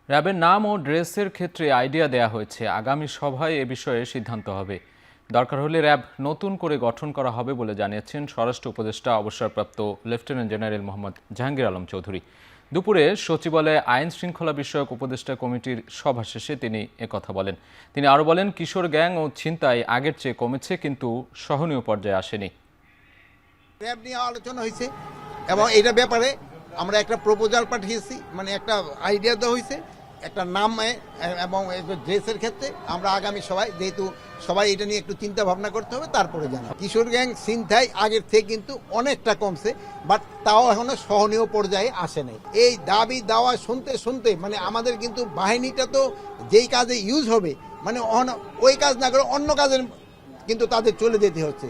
র্যাবের নাম ও ড্রেসের ক্ষেত্রে আইডিয়া দেয়া হয়েছে। আগামী সভায় এ বিষয়ে সিদ্ধান্ত হবে। দরকার হলে র্যাব নতুন করে গঠন করা হবে বলে জানিয়েছেন স্বরাষ্ট্র উপদেষ্টা অবসরপ্রাপ্ত লেফটেন্যান্ট জেনারেল মোহাম্মদ জাহাঙ্গীর আলম চৌধুরী। দুপুরে সচিবালয়ে আইন শৃঙ্খলা বিষয়ক উপদেষ্টা কমিটির সভা শেষে তিনি একথা বলেন। তিনি আরও বলেন, কিশোর গ্যাং ও ছিনতাই আগের চেয়ে কমেছে, কিন্তু সহনীয় পর্যায়ে আসেনি। র্যাব নিয়ে আলোচনা হয়েছে এবং এটা ব্যাপারে আমরা একটা প্রপোজাল পাঠিয়েছি, মানে একটা আইডিয়া দেওয়া হয়েছে একটা নাম এবং ড্রেসের ক্ষেত্রে। আমরা আগামী সবাই, যেহেতু সবাই এটা নিয়ে একটু চিন্তা ভাবনা করতে হবে, তারপরে জানা। কিশোর গ্যাং ছিনতাই আগের থেকে কিন্তু অনেকটা কমছে, বাট তাও এখনো সহনীয় পর্যায়ে আসে নাই। এই দাবি দাওয়া শুনতে শুনতে মানে আমাদের কিন্তু বাহিনীটা তো যেই কাজে ইউজ হবে, মানে ওই কাজ না করে অন্য কাজের কিন্তু তাদের চলে যেতে হচ্ছে।